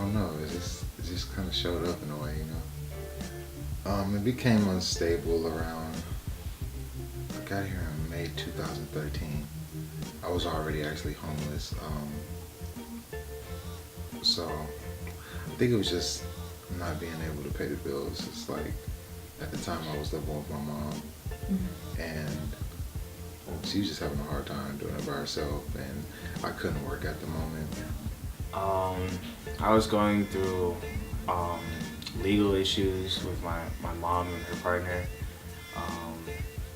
don't know. It just kind of showed up in a way, you know. It became unstable around. I got here in May 2013. I was already actually homeless. So I think it was just not being able to pay the bills. It's like at the time I was living with my mom, and she was just having a hard time doing it by herself, and I couldn't work at the moment. I was going through legal issues with my mom and her partner.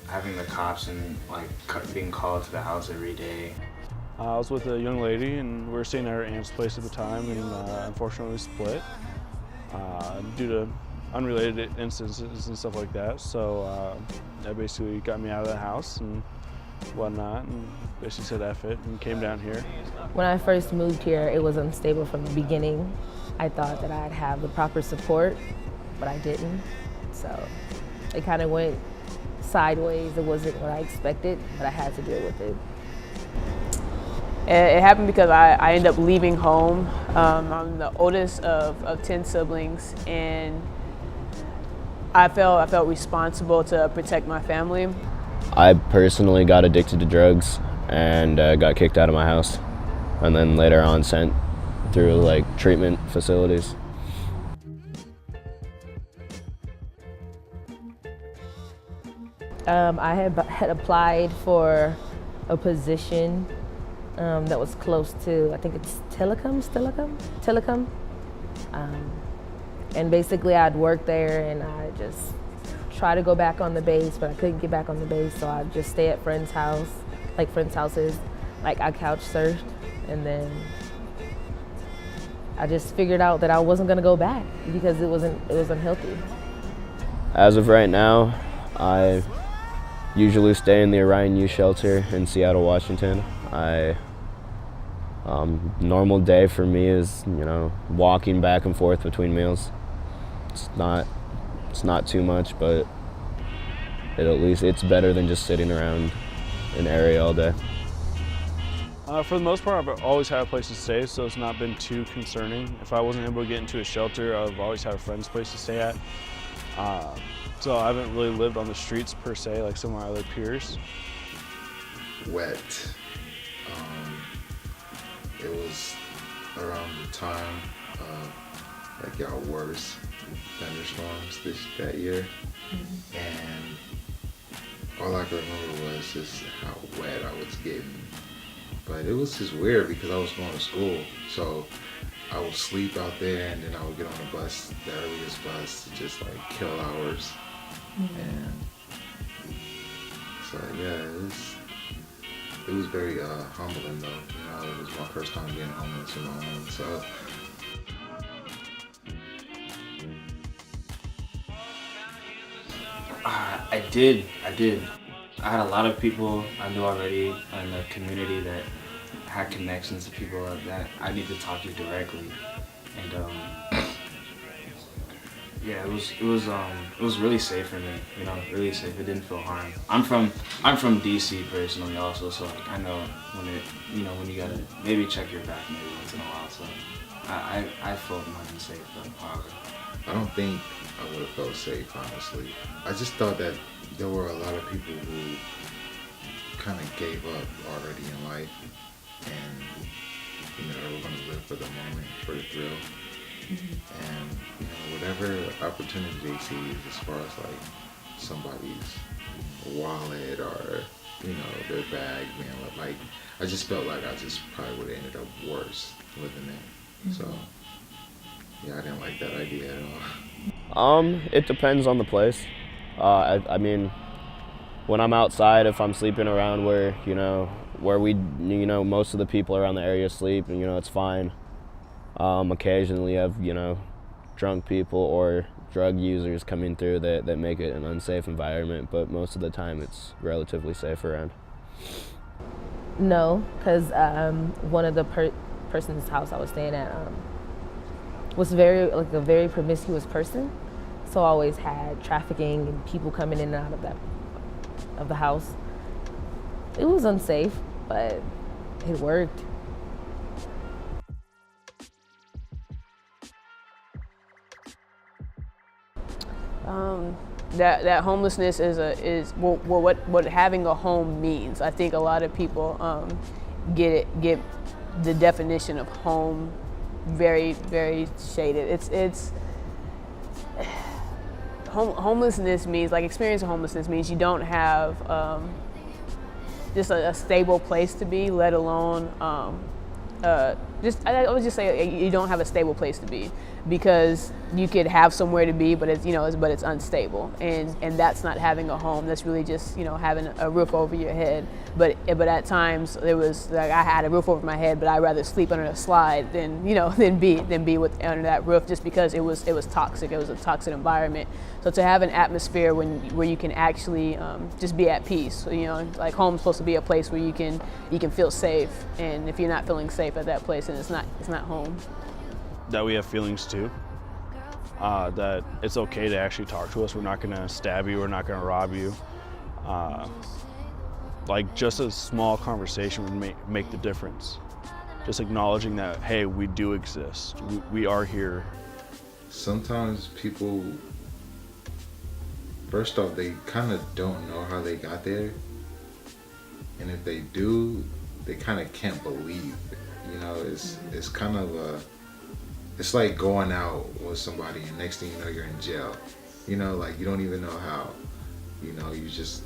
Having the cops and like being called to the house every day. I was with a young lady, and we were staying at her aunt's place at the time, and unfortunately we split due to unrelated instances and stuff like that. So that basically got me out of the house and whatnot, and basically said F it and came down here. When I first moved here, it was unstable from the beginning. I thought that I'd have the proper support, but I didn't. So it kind of went sideways. It wasn't what I expected, but I had to deal with it. It happened because I ended up leaving home. I'm the oldest of 10 siblings, and I felt responsible to protect my family. I personally got addicted to drugs and got kicked out of my house, and then later on sent through like treatment facilities. I had applied for a position that was close to, I think it's Telecom. And basically I'd work there, and I just try to go back on the base, but I couldn't get back on the base, so I'd just stay at friends' houses. Like I couch surfed, and then I just figured out that I wasn't gonna go back because it was unhealthy. As of right now, I usually stay in the Orion Youth Shelter in Seattle, Washington. Normal day for me is, walking back and forth between meals. It's not too much, but at least it's better than just sitting around an area all day. For the most part, I've always had a place to stay, so it's not been too concerning. If I wasn't able to get into a shelter, I've always had a friend's place to stay at. So I haven't really lived on the streets per se, like some of my other peers. Wet. It was around the time of like our worst thunderstorms that year, and all I could remember was just how wet I was getting. But it was just weird because I was going to school, so I would sleep out there, and then I would get on the bus, the earliest bus, to just like kill hours. And so yeah, it was very humbling though. It was my first time being homeless in my own. So I did. I had a lot of people I knew already in the community that had connections to people that I need to talk to directly, and yeah, it was really safe for me. Really safe. It didn't feel harm. I'm from DC personally also, so like I know when you gotta maybe check your back maybe once in a while. So I felt more than safe though. I don't think I would have felt safe, honestly. I just thought that there were a lot of people who kind of gave up already in life, and they were going to live for the moment, for the thrill. And whatever opportunity they see as far as like somebody's wallet or their bag being like, I just felt like I just probably would have ended up worse living there. So yeah, I didn't like that idea at all. It depends on the place. I mean, when I'm outside, if I'm sleeping around where most of the people around the area sleep, and it's fine. Occasionally you have drunk people or drug users coming through that make it an unsafe environment, but most of the time it's relatively safe around. No, because one of the person's house I was staying at was a very promiscuous person, so I always had trafficking and people coming in and out of the house. It was unsafe, but it worked. That homelessness is what having a home means. I think a lot of people get the definition of home very, very shaded. It's homelessness means, like, experiencing homelessness means you don't have just a stable place to be, let alone I would just say you don't have a stable place to be, because you could have somewhere to be, but it's unstable, and that's not having a home. That's really just having a roof over your head. But at times there was, like, I had a roof over my head, but I'd rather sleep under a slide than be under that roof, just because it was toxic. It was a toxic environment. So to have an atmosphere where you can actually just be at peace, like, home's supposed to be a place where you can feel safe, and if you're not feeling safe at that place, then it's not home. That we have feelings too, that it's okay to actually talk to us. We're not gonna stab you, we're not gonna rob you. Like, just a small conversation would make the difference. Just acknowledging that, hey, we do exist, we are here. Sometimes people, first off, they kind of don't know how they got there. And if they do, they kind of can't believe it. It's kind of it's like going out with somebody and next thing you know, you're in jail. Like, you don't even know how. You just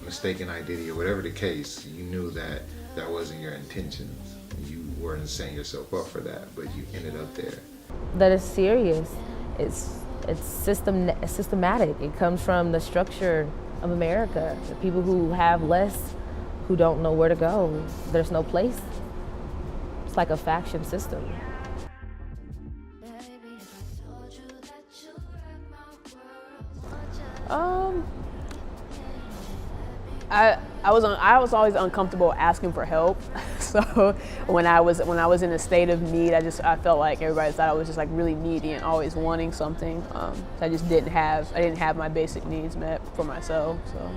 mistaken identity or whatever the case. You knew that wasn't your intentions. You weren't setting yourself up for that, but you ended up there. That is serious. It's systematic. It comes from the structure of America. The people who have less, who don't know where to go. There's no place. It's like a faction system. I was always uncomfortable asking for help. So when I was in a state of need, I felt like everybody thought I was just, like, really needy and always wanting something. I just didn't have my basic needs met for myself. So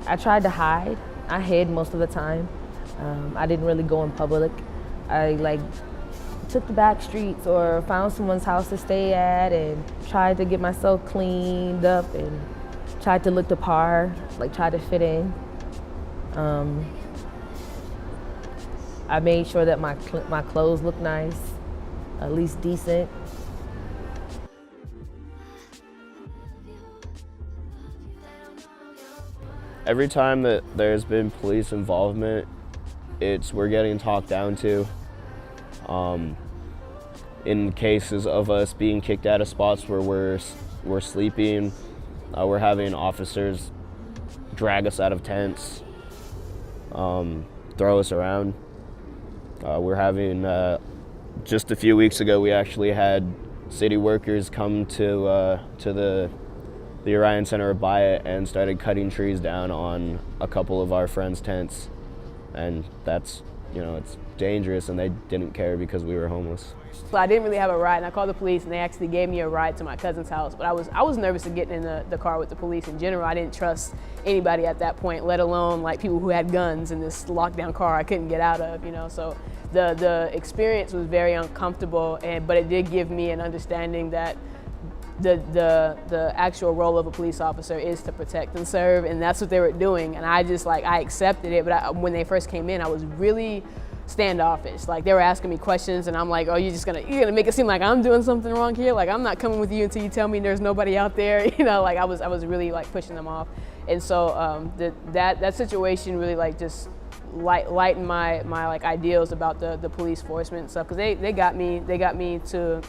I tried to hide. I hid most of the time. I didn't really go in public. I took the back streets or found someone's house to stay at and tried to get myself cleaned up and tried to look the par, tried to fit in. I made sure that my clothes looked nice, at least decent. Every time that there's been police involvement, we're getting talked down to. In cases of us being kicked out of spots where we're sleeping, we're having officers drag us out of tents, throw us around. We're having, just a few weeks ago, we actually had city workers come to the Orion Center of Byatt and started cutting trees down on a couple of our friends' tents. And that's, it's dangerous, and they didn't care because we were homeless. So I didn't really have a ride, and I called the police, and they actually gave me a ride to my cousin's house. But I was nervous to get in the car with the police in general. I didn't trust anybody at that point, let alone people who had guns in this lockdown car I couldn't get out of. So the experience was very uncomfortable, but it did give me an understanding that the actual role of a police officer is to protect and serve, and that's what they were doing. And I just I accepted it. But when they first came in, I was really standoffish. They were asking me questions, and I'm like, oh, you're gonna make it seem like I'm doing something wrong here? I'm not coming with you until you tell me there's nobody out there. I was really pushing them off. And so that situation really just lightened my ideals about the police enforcement and stuff, because they got me to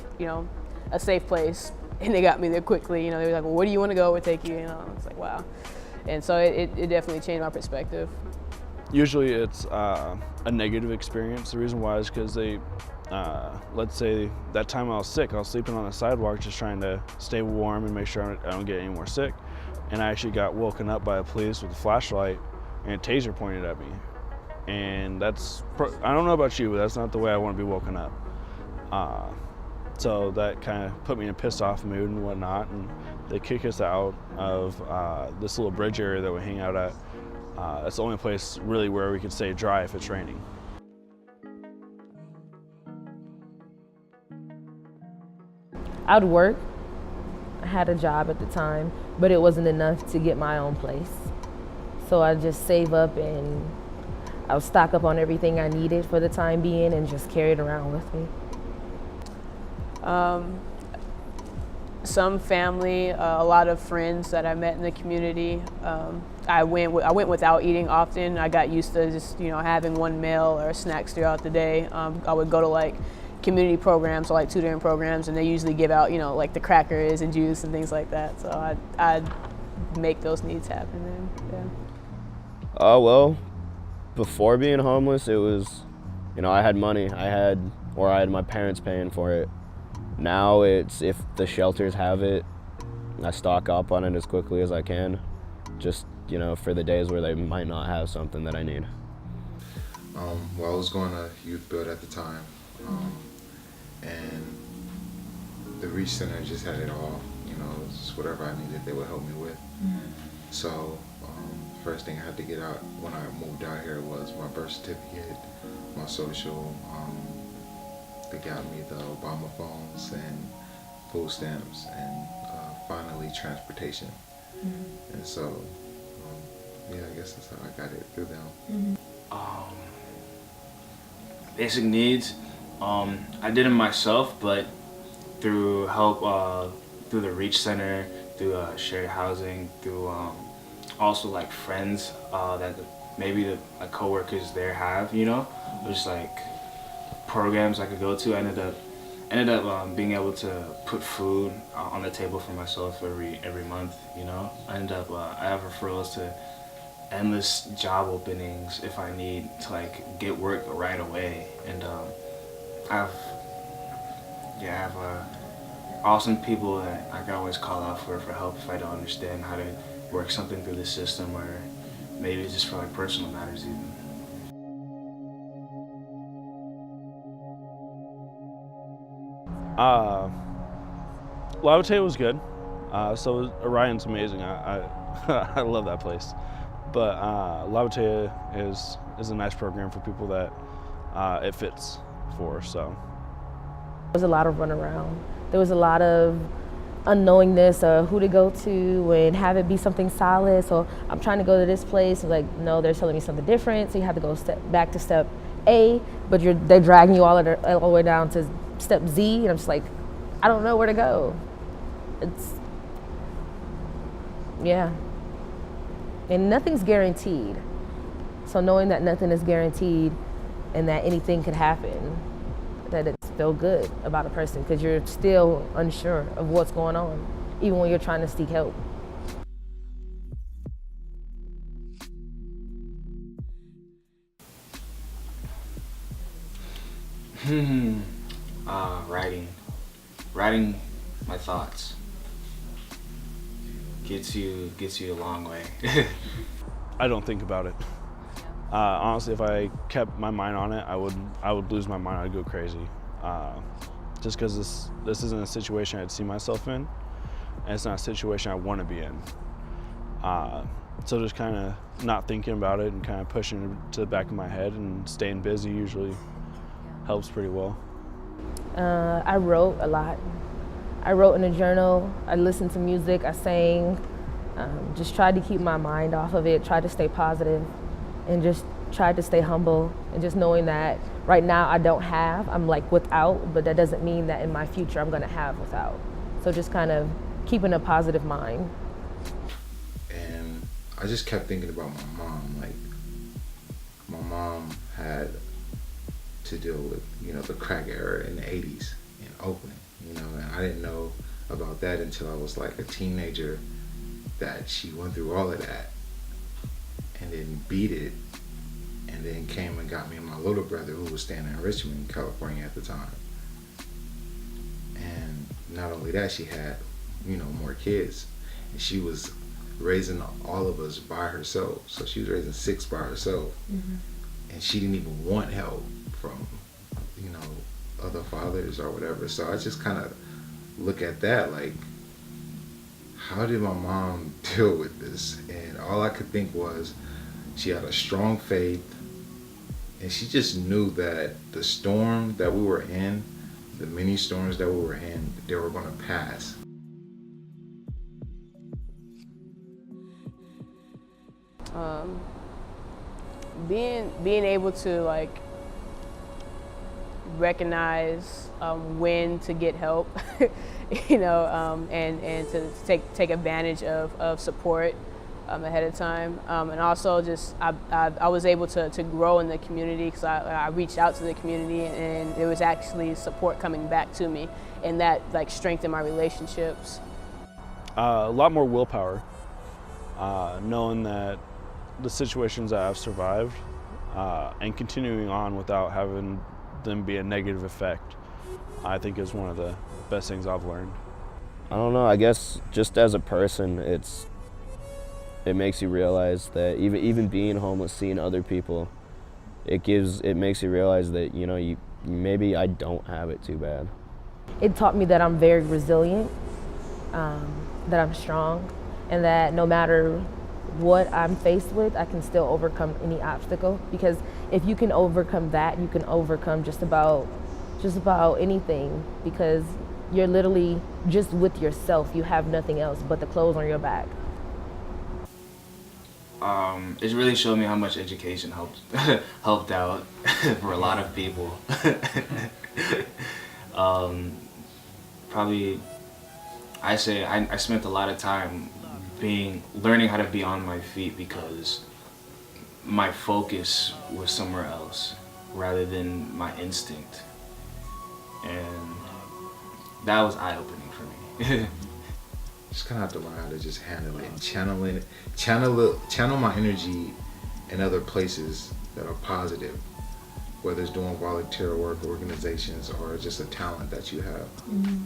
a safe place, and they got me there quickly. They were like, well, where do you want to go? We'll take you. It's like, wow. And so it definitely changed my perspective. Usually it's a negative experience. The reason why is because they, let's say that time I was sick, I was sleeping on the sidewalk just trying to stay warm and make sure I don't get any more sick. And I actually got woken up by the police with a flashlight and a taser pointed at me. And I don't know about you, but that's not the way I want to be woken up. So that kind of put me in a pissed off mood and whatnot, and they kick us out of this little bridge area that we hang out at. That's the only place really where we can stay dry if it's raining. I would work. I had a job at the time, but it wasn't enough to get my own place. So I just save up and I would stock up on everything I needed for the time being and just carry it around with me. Some family, a lot of friends that I met in the community. I went without eating often. I got used to just having one meal or snacks throughout the day. I would go to like community programs or like tutoring programs, and they usually give out like the crackers and juice and things like that. So I'd make those needs happen. Then, yeah. Well, before being homeless, it was, I had money. I had my parents paying for it. Now it's, if the shelters have it, I stock up on it as quickly as I can, just, for the days where they might not have something that I need. Well, I was going to Youth Build at the time, and the Reach Center just had it all. Just whatever I needed, they would help me with. So, first thing I had to get out when I moved out here was my birth certificate, my social. They got me the Obama phones and food stamps, and finally transportation. And so, yeah, I guess that's how I got it through them. Basic needs, I did them myself, but through help, through the Reach Center, through shared housing, through also like friends that maybe the coworkers there have, just like programs I could go to. I ended up being able to put food on the table for myself every month. I ended up I have referrals to endless job openings if I need to like get work right away, and I have awesome people that I can always call out for help if I don't understand how to work something through the system, or maybe just for like personal matters even. Lavatea was good. So was, Orion's amazing. I love that place. But Lavatea is a nice program for people that it fits for. So there was a lot of run around. There was a lot of unknowingness of who to go to and have it be something solid. So I'm trying to go to this place, like no, they're telling me something different. So you have to go back to step A, but they're dragging you all the way down to step Z, and I'm just like, I don't know where to go. Yeah. And nothing's guaranteed. So knowing that nothing is guaranteed and that anything could happen, that it's still good about a person, because you're still unsure of what's going on, even when you're trying to seek help. Writing my thoughts gets you a long way. I don't think about it. Honestly, if I kept my mind on it, I would lose my mind. I'd go crazy. Just because this isn't a situation I'd see myself in, and it's not a situation I want to be in. So just kind of not thinking about it and kind of pushing it to the back of my head and staying busy usually helps pretty well. I wrote a lot. I wrote in a journal, I listened to music, I sang, just tried to keep my mind off of it, tried to stay positive, and just tried to stay humble, and just knowing that right now I don't have, I'm like without, but that doesn't mean that in my future I'm gonna have without. So just kind of keeping a positive mind. And I just kept thinking about my mom. Like, my mom had to deal with, the crack era in the 80s in Oakland, and I didn't know about that until I was like a teenager, that she went through all of that and then beat it, and then came and got me and my little brother, who was staying in Richmond, California at the time. And not only that, she had, more kids, and she was raising all of us by herself. So she was raising 6 by herself. And she didn't even want help from, other fathers or whatever. So I just kind of look at that like, how did my mom deal with this? And all I could think was, she had a strong faith, and she just knew that the storm that we were in, the many storms that we were in, they were going to pass. Being able to like recognize when to get help, you know, and to take advantage of support ahead of time, and also just I was able to grow in the community because I reached out to the community and there was actually support coming back to me, and that like strengthened my relationships. A lot more willpower, knowing that the situations that I've survived and continuing on without having them be a negative effect, I think is one of the best things I've learned. I don't know, I guess just as a person, it makes you realize that even being homeless, seeing other people, it makes you realize that, you know, maybe I don't have it too bad. It taught me that I'm very resilient, that I'm strong, and that no matter what I'm faced with, I can still overcome any obstacle. Because if you can overcome that, you can overcome just about anything, because you're literally just with yourself. You have nothing else but the clothes on your back. It really showed me how much education helped out for a lot of people. Probably, I say I spent a lot of time learning how to be on my feet because my focus was somewhere else rather than my instinct, and that was eye-opening for me. Just kind of have to learn how to just handle it and channel my energy in other places that are positive, whether it's doing volunteer work, organizations, or just a talent that you have. Mm-hmm.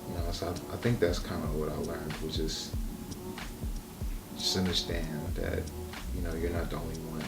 You know, so I think that's kind of what I learned, was just understand that, you know, you're not the only one.